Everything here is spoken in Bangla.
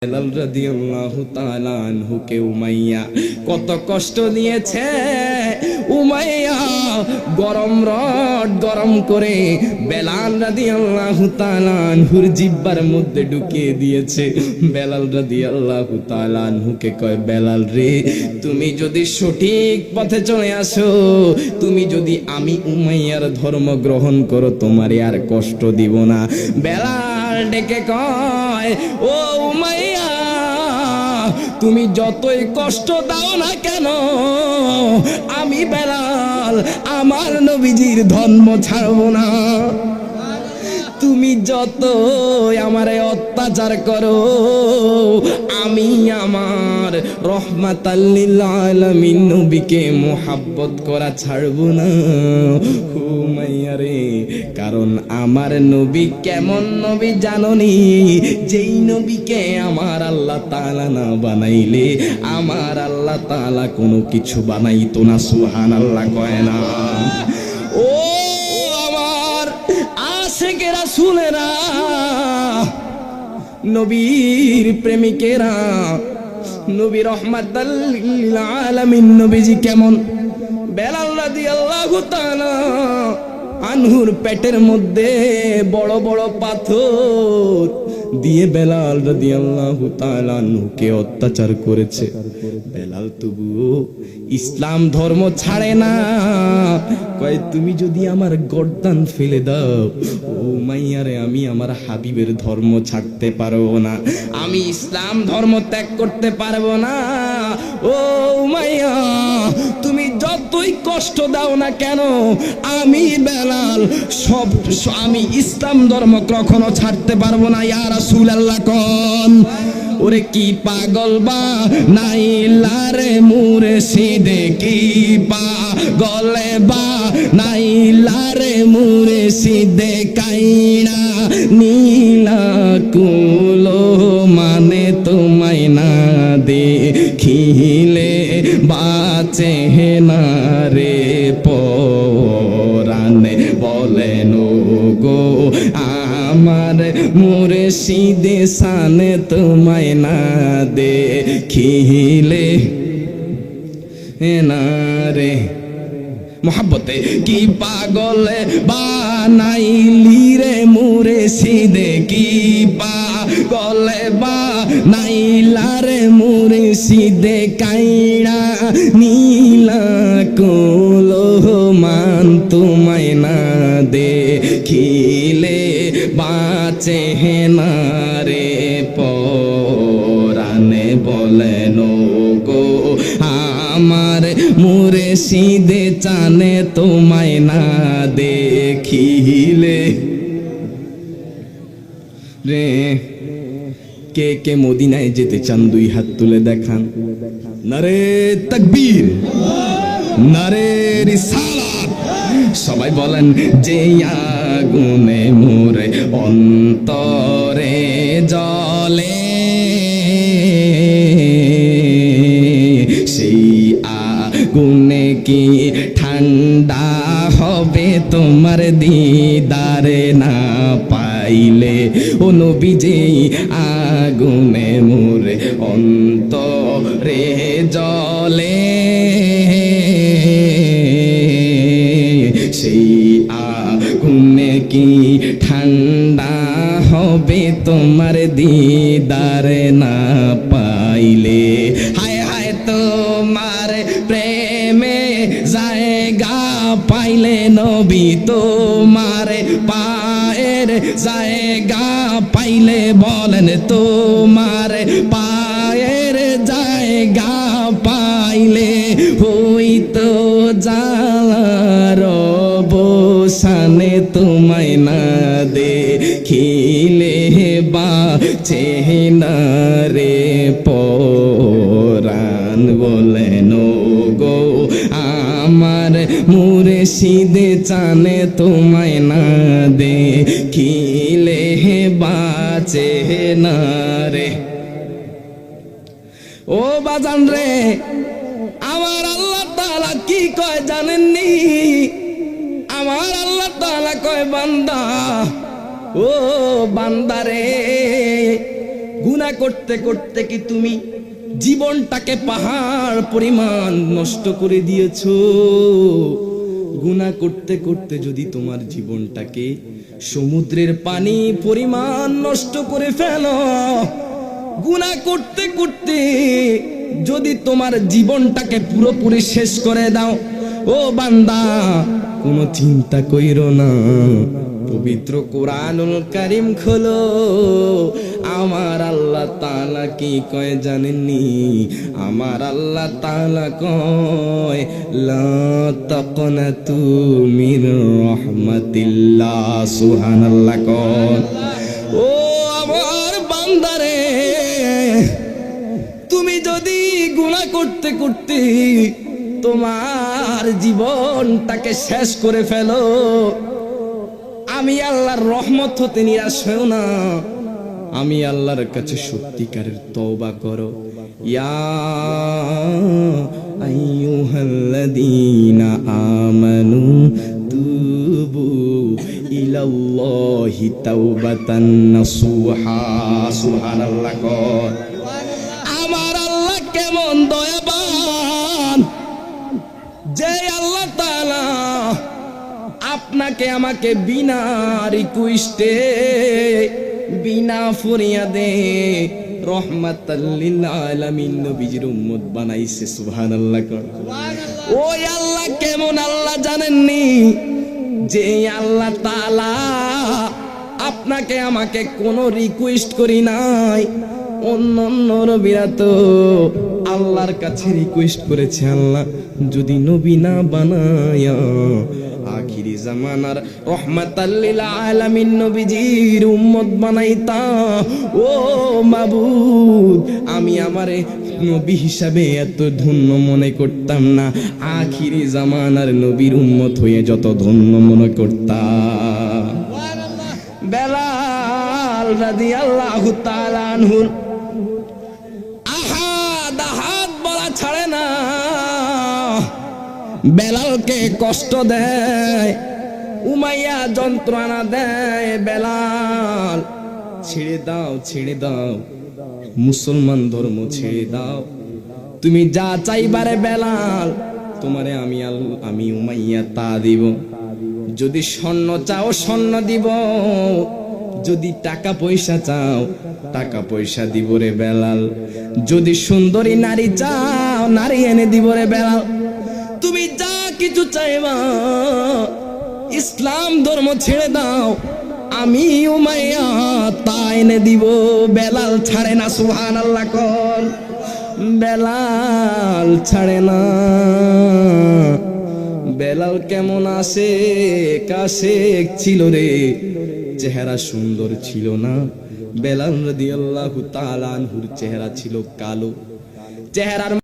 বেলাল রাদিয়াল্লাহু তাআলা আনহুকে উমাইয়া কত কষ্ট দিয়েছে। উমাইয়া গরম রড গরম করে বেলাল রাদিয়াল্লাহু তাআলা আনহুর জিহ্বার মধ্যে ঢুকিয়ে দিয়েছে। বেলাল রাদিয়াল্লাহু তাআলা আনহুকে কয়, বেলাল রে, তুমি যদি সঠিক পথে চলে আসো, তুমি যদি আমি উমাইয়ার ধর্ম গ্রহণ করো, তোমারে আর কষ্ট দিব না। বেলাল ডেকে কয়, ও উমাইয়া, তুমি যতই কষ্ট দাও না কেন, আমি বেলাল আমার নবীজির ধর্ম ছাড়বো না। তুমি যত আমারে অত্যাচার করো, আমি আমার রহমাতাল লিল আলামিন নবীকে মুহাব্বত করা ছাড়বো না। উমাইয়া রে, কারণ আমার নবী কেমন নবী জাননি? যেই নবীকে আমার আল্লাহ তাআলা না বানাইলে আমার আল্লাহ তাআলা কোনো কিছু বানাইতো না। সুবহানাল্লাহ কয় না? ও আমার আশিকে রাসূলেরা, নবীর প্রেমিকেরা, নবী রহমাতাল লিল আলামিন নবীজি কেমন? বেলাল রাদিয়াল্লাহু তাআলা আনহুর পেটের মধ্যে বড় বড় পাথর দিয়ে বেলাল রাদিয়াল্লাহু তাআলা আনহুকে অত্যাচার করেছে। বেলাল তবুও ইসলাম ধর্ম ছাড়ে না। কয়, তুমি যদি আমার গর্দান ফেলে দাও, ও মাইয়ারে, আমি আমার হাবিবের ধর্ম ছাড়তে পারবো না, আমি ইসলাম ধর্ম ত্যাগ করতে পারবো না। ও মাইয়া, তুমি যতই কষ্ট দাও না কেন, আমি বেলাল আমি ইসলাম ধর্ম কখনো ছাড়তে পারবো না। ইয়া রাসূলুল্লাহ কোন? ওরে কি পাগল বা নাইলারে মুর্শিদে, কি পাগলে বা নাইলারে মুর্শিদে, কাইনা নীলা কুলো মানে তোমায় না দেখিলে বাঁচে না রে পরাণে। বলেন গো আমার মুর্শিদে শানে তোমায় না দেখিলে না রে। মোহাব্বতে কি পাগলে বানাইলি রে মুর্শিদে, কি পাগলে বানাইলা রে মুর্শিদে, কাইড়া নীলা কোলো মান তোমায় না দেখিলে বাঁচে না রে পরাণে। বলেন গো আমার মুর্শিদে চানে তোমায় না দেখিলে রে। কে কে মদিনায় যেতে চান? দুই হাত তুলে দেখান। নারে তাকবীর, নারে রিসালাত। সবাই বলেন, যে আগুনে মোরে অন্তরে জ্বলে, সেই আগুনে কি ঠান্ডা হবে তোমার দিদারে না পাইলে? ও নবী, যে আগুনে মোরে অন্তরে জ্বলে, সেই আগুনে কি ঠান্ডা হবে তোমার দিদারে না পাইলে? হায় হায় তোমার প্রেমে জায়গা পাইলে নবী, তোমার পায়ের জায়গা পাইলে, বলেন তোমার পায়ের জায়গা পাইলে হইতো জালার বসানে তোমায় না দেখিলে বাঁচে না রে পরাণ। বলেন গো আমার মুর্শিদে চানে তোমায় না দেখিলে বাঁচে না রে। ও বাজান রে, আমার আল্লাহ তাআলা কি কয় জানেননি? আমার আল্লাহ তাআলা কয়, বান্দা, ও বান্দারে, গুনাহ করতে করতে কি তুমি জীবনটাকে পাহাড় পরিমাণ নষ্ট করে দিয়েছো? গুনাহ করতে করতে যদি তোমার জীবনটাকে সমুদ্রের পানি পরিমাণ নষ্ট করে ফেলো, গুনাহ করতে করতে যদি তোমার জীবনটাকে পুরোপুরি শেষ করে দাও, ও বান্দা কোনো চিন্তা কইরো না, পবিত্র কোরআনুল কারীম খোলো। আমার আল্লাহ তাআলা কি কয় জানেননি? আমার আল্লাহ তাআলা কয় লা তাকনাতু মির রাহমাতিল্লাহ। সুবহানাল্লাহ কয়। ও আমার বান্দারে, তুমি যদি গুনাহ করতে করতে তোমার জীবনটাকে শেষ করে ফেলো, আমি আল্লাহর রহমত হতে নিরাশ হও না, আমি আল্লাহর কাছে সত্যিকারের তওবা করো। ইয়া আইয়ুহাল্লাযীনা আমানু তুবু ইলাল্লাহি তাওবাতান নাসুহা। সুবহানাল্লাহ কর। আমার আল্লাহ কেমন দয়াবান, যে আল্লাহ তাআলা আপনাকে আমাকে বিনা রিকোয়েস্টে বিনা ফরিয়াদে রহমাতাল লিল আলামিন নবীজির উম্মত বানাইছে। সুবহানাল্লাহ। ওই আল্লাহ কেমন আল্লাহ জানেননি? যে আল্লাহ তাআলা আপনাকে আমাকে কোনো রিকোয়েস্ট করি নাই। অন্য নবীরা তো আল্লাহর কাছে রিকোয়েস্ট করেছে, আল্লাহ যদি নবী না বানায়া আখিরি জামানার রহমাতাল লিল আলামিন নবীজির উম্মত বানাইতা। ও মাবুদ, আমি আমারে নবী হিসাবে এত ধন্য মনে করতাম না, আখিরি জামানার নবীর উম্মত হয়ে যত ধন্য মনে করতাম। বেলাল রাদিয়াল্লাহু তাআলা আনহু আহাদ আহাদ বলা ছাড়ে না, বেলালকে কষ্ট দেয়, উমাইয়া যন্ত্রণা দেয়। বেলাল ছেড়ে দাও, ছেড়ে দাও, মুসলমান ধর্ম ছেড়ে দাও, তুমি যা চাইবারে বেলাল তোমারে আমি উমাইয়া তা দিব। যদি স্বর্ণ চাও স্বর্ণ দিব, যদি টাকা পয়সা চাও টাকা পয়সা দিব রে বেলাল, যদি সুন্দরী নারী চাও নারী এনে দিব রে বেলাল। তুমি যা কিছু চাইবা, ইসলাম ধর্ম ছেড়ে দাও, আমি উমাইয়া তা এনে দিব। বেলাল ছাড়ে না। সুবহানাল্লাহ কর। বেলাল ছাড়ে না। বেলাল কেমন আসে কাছে ছিল রে, চেহারা সুন্দর ছিল না। বেলাল রাদিয়াল্লাহু তাআলা আনহুর চেহারা ছিল কালো, চেহারার